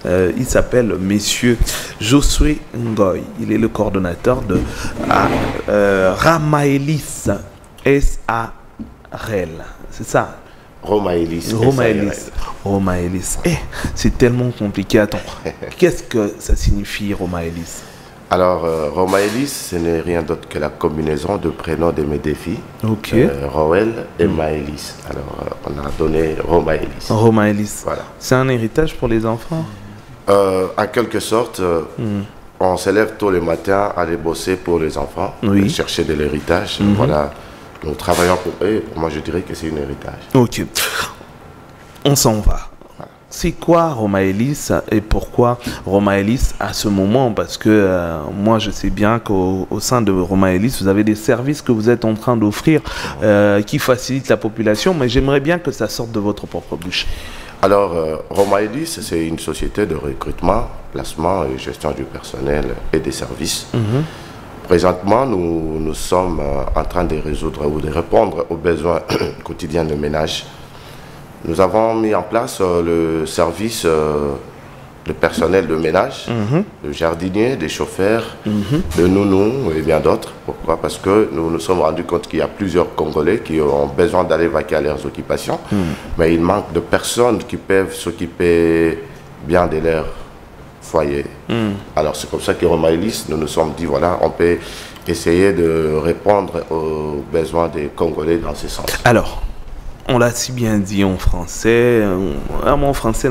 Il s'appelle Monsieur Josué Ngoy. Il est le coordonnateur de Ramaelis S.A.R.L. C'est ça? Ramaelis. Ramaelis. C'est tellement compliqué. Attends, qu'est-ce que ça signifie Ramaelis? Alors, Ramaelis, ce n'est rien d'autre que la combinaison de prénoms de mes défis. Ok. Roel et Maëlys. Alors, on a donné Ramaelis. Ramaelis. Voilà. C'est un héritage pour les enfants? En quelque sorte, on se lève tôt le matin à aller bosser pour les enfants, chercher de l'héritage. Voilà, nous travaillons pour eux. Moi, je dirais que c'est un héritage. Ok. On s'en va. C'est quoi Ramaelis et pourquoi Ramaelis à ce moment? Parce que moi je sais bien qu'au sein de Ramaelis vous avez des services que vous êtes en train d'offrir qui facilitent la population, mais j'aimerais bien que ça sorte de votre propre bouche. Alors Ramaelis, c'est une société de recrutement, placement et gestion du personnel et des services. Présentement, nous sommes en train de résoudre ou de répondre aux besoins quotidiens de ménage. Nous avons mis en place le service de personnel de ménage, de jardiniers, des chauffeurs, de nounous et bien d'autres. Pourquoi? Parce que nous nous sommes rendus compte qu'il y a plusieurs Congolais qui ont besoin d'aller vaquer à leurs occupations, mais il manque de personnes qui peuvent s'occuper bien de leur foyer. Alors c'est comme ça que Ramaelis, nous nous sommes dit, voilà, on peut essayer de répondre aux besoins des Congolais dans ce sens. Alors, on l'a si bien dit en français. En français,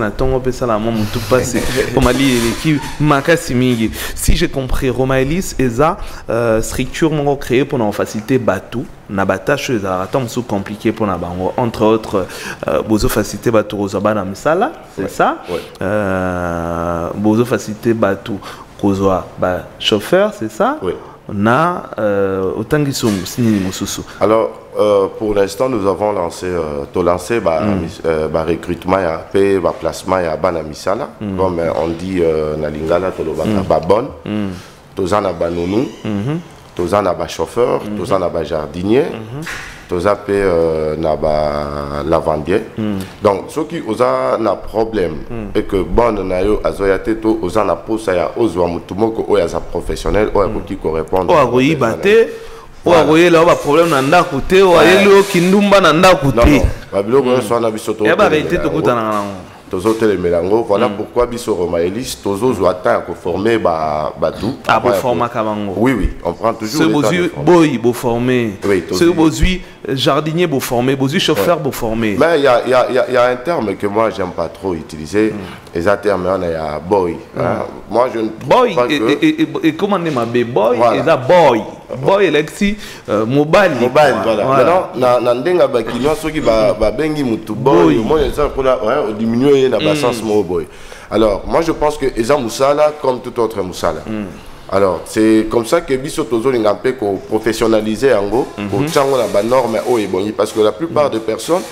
si j'ai compris, Ramaelis est une structure créée pour faciliter Batou. Na batache c'est compliqué pour entre autres bozo faciliter Batou Rozabana Misala, c'est ça? Bozo faciliter Batou Kozoa chauffeur, c'est ça? Oui. Alors, pour l'instant, nous avons lancé recrutement et placement et Misala. Comme on dit na lingala, babon, tozana banounou, tozana chauffeur, tozana jardinier, tozana lavandier. Donc, ceux qui ont un problème et que bon na yo azoyate to ozana posa ya ozwa mutumoko o ya professionnel o ya qui correspond. Là, on a problème dans la côté, on a eu kindumba dans la côté. Voilà pourquoi Bisso Ramaelis, Tozo Zouata a formé Batou. Oui, oui, on prend toujours. Ce bosu boy, beau formé. Ce bosu jardinier, beau formé. Bosu chauffeur, beau formé. Mais il y a un terme que moi j'aime pas trop utiliser. Et ça terme, il y a boy. Moi je ne boy et comment on dit boy et ça boy. Boy Alexis mobile. Mobile, voilà. Maintenant, Nandenga Bakino, ceux qui bengi mutu boy, moi je sais qu'on diminuer dans le sens boy. Alors, moi je pense que Eza Moussala comme tout autre Moussala. Alors, c'est comme ça que Bisso Tozo Lingapé qu'on professionnalise en gros, pour changer la norme parce que la plupart des personnes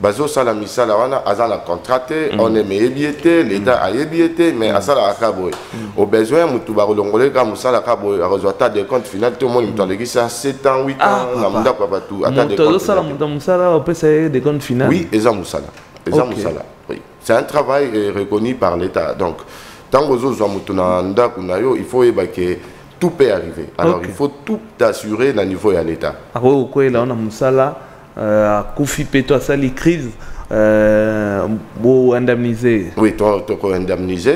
bazo sala misala wana azala contraté on est mébiété l'état a ébiété mais asala akaboy au besoin mutu ba kolongole ka musala kaboy a résultat de compte final tout le monde mutandeki ça 7 ans 8 ans na munda papa tout attend de compte sala musala on peut essayer de compte final oui eza musala oui c'est un travail reconnu par l'état donc tant que zo mutu na ndako na yo il faut que tout peut arriver alors il faut tout assurer à niveau de l'état ako ko là on a musala Koufi Peto a sali crise pour indemniser. Oui, tu peux indemniser.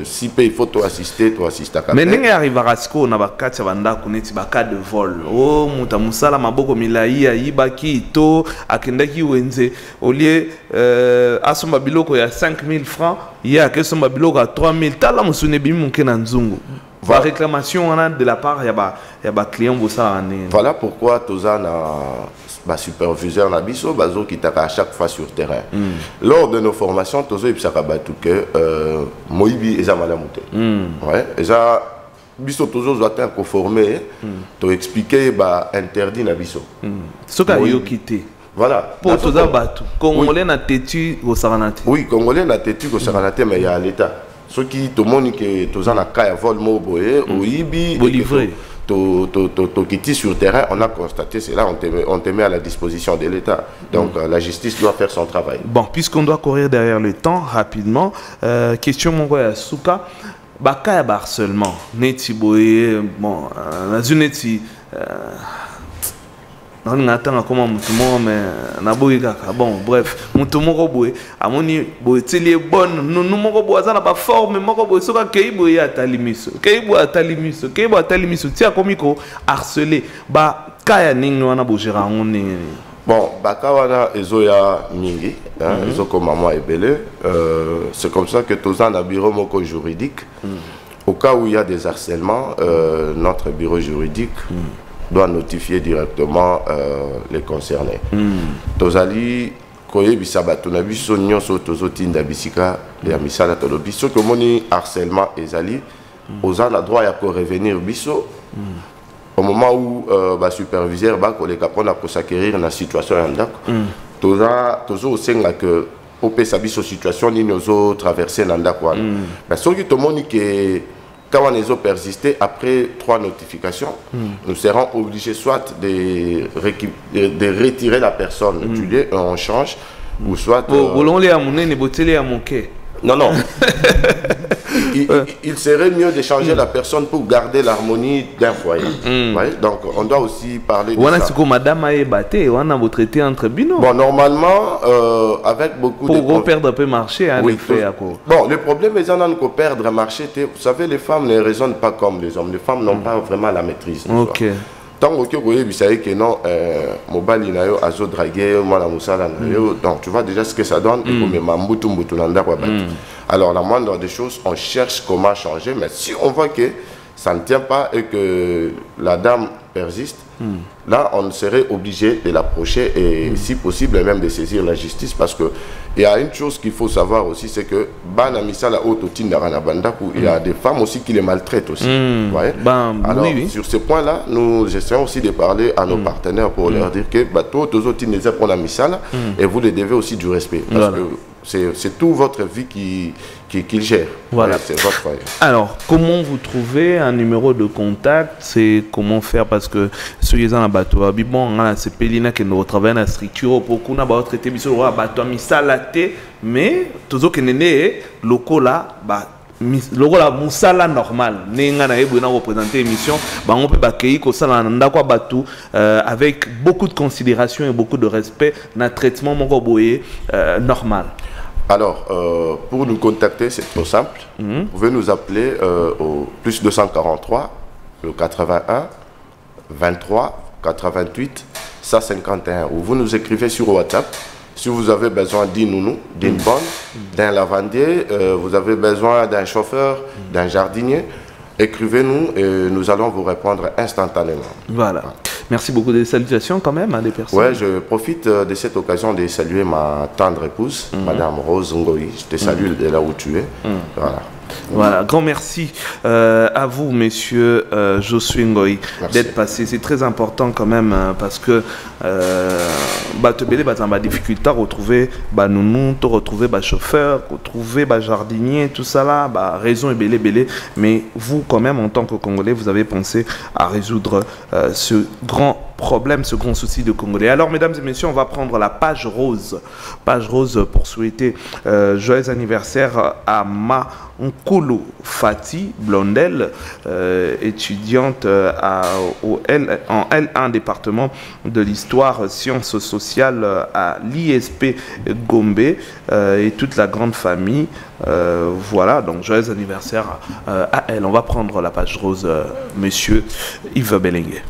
Si il faut assister à mais n'est arrive à Rasco na bakati banda kuneti baka de vol. Oh muta musala maboko milai ayibaki to akendaki wenze au lieu asomba biloko ya 5000 francs ya ke somba biloko à 3000 tala musune bimu kena nzungu. La réclamation de la part il y a client voilà pourquoi Tozana superviseur Nabiso bazo qui t'a à chaque fois sur terrain. Lors de nos formations Tozo et Psakabatu que Moibi et Zamalamoute. Ouais, et ça Biso Tozo doit être conformé to expliquer interdit Nabiso. Ce qu'a eu quitté. Voilà. Pour Toza Batu. Congolais n'a têtu au Saranate. Oui, Congolais n'a têtu au Saranate mais il y a l'état. Ceux qui te montrent que tu as un cas de vol, tu as quitté sur terrain, on a constaté cela, on te met à la disposition de l'État. Donc la justice doit faire son travail. Bon, puisqu'on doit courir derrière le temps, rapidement, question mon gars Souka, baka ya harcèlement, neti boye, bon, nazu neti, on attend comment mutumo mais na boye kaka, bon, bref, mutumo ko boye, amoni boye teli bonne, nous moko boye za na ba forme, moko boye soka kei boye atalimiso, kei boye atalimiso, tia komiko harceler, ba kaya ningi wana bojera ngoni. Bon, Bakawana Ezoya Mingi, Ezoko Maman Ebele, c'est comme ça que tous en a bureau moko juridique. Au cas où il y a des harcèlements, notre bureau juridique doit notifier directement les concernés. Tozali koye bisaba tonabi sonyo so tozotinda bisika ya misala tolobi so que moni harcèlement ezali aux en a droit à revenir biso. Au moment où le superviseur va s'acquérir dans la situation, toujours que au PSABIS situation ni nous traverser dans la mais ce qui te montre que quand on les a persisté après 3 notifications, nous serons obligés soit de retirer la personne du lieu, on change, ou soit non, non. Il serait mieux de changer la personne pour garder l'harmonie d'un foyer. Donc, on doit aussi parler de ça. Madame a ébatté, on a traité entre binômes. Bon, normalement, avec beaucoup de... Pour perdre un peu marché, hein, oui, bon, le problème est qu'on perdre un marché. Vous savez, les femmes ne raisonnent pas comme les hommes. Les femmes n'ont pas vraiment la maîtrise. Ok. Tant que vous savez que non, mobile inayo azo draguer mwana musala nayo, donc tu vois déjà ce que ça donne. Alors la moindre des choses, on cherche comment changer, mais si on voit que ça ne tient pas et que la dame persiste, là on serait obligé de l'approcher et si possible même de saisir la justice, parce que il y a une chose qu'il faut savoir aussi, c'est que il y a des femmes aussi qui les maltraitent aussi. Alors oui. Sur ce point là, nous essayons aussi de parler à nos partenaires pour leur dire que et vous les devez aussi du respect, parce que c'est toute votre vie qu'il gère. Voilà. C'est votre foyer. Alors, comment vous trouvez un numéro de contact? C'est comment faire? Parce que ceux qui sont en bateau, c'est Pélina qui nous travaille dans la structure pour qu'on a traité le bateau mais tous que néné locaux là, logo la musala normal nenga na ebo na représenter émission ba on peut bakei ko sala ndakwa batu avec beaucoup de considération et beaucoup de respect na traitement moko boye normal. Alors, pour nous contacter, c'est trop simple. Vous pouvez nous appeler au plus 243, le 81, 23, 88, 151. Ou vous nous écrivez sur WhatsApp. Si vous avez besoin d'une nounou, d'une bonne, d'un lavandier, vous avez besoin d'un chauffeur, d'un jardinier, écrivez-nous et nous allons vous répondre instantanément. Voilà. Merci beaucoup. Des salutations quand même à des personnes. Ouais, je profite de cette occasion de saluer ma tendre épouse, Madame Rose Ngoï. Je te salue de là où tu es. Voilà. Voilà, grand merci à vous, messieurs Josué Ngoï, d'être passé. C'est très important quand même parce que la difficulté à retrouver nounou, retrouver chauffeur, retrouver jardinier, tout ça là, raison est belé. Mais vous, quand même, en tant que Congolais, vous avez pensé à résoudre ce grand problème, ce grand souci de Congolais. Alors, mesdames et messieurs, on va prendre la page rose. Page rose pour souhaiter joyeux anniversaire à Ma Nkulu Fati Blondel, étudiante en L1 département de l'histoire sciences sociales à l'ISP Gombe et toute la grande famille. Voilà, donc joyeux anniversaire à elle. On va prendre la page rose, monsieur Yves Belengue.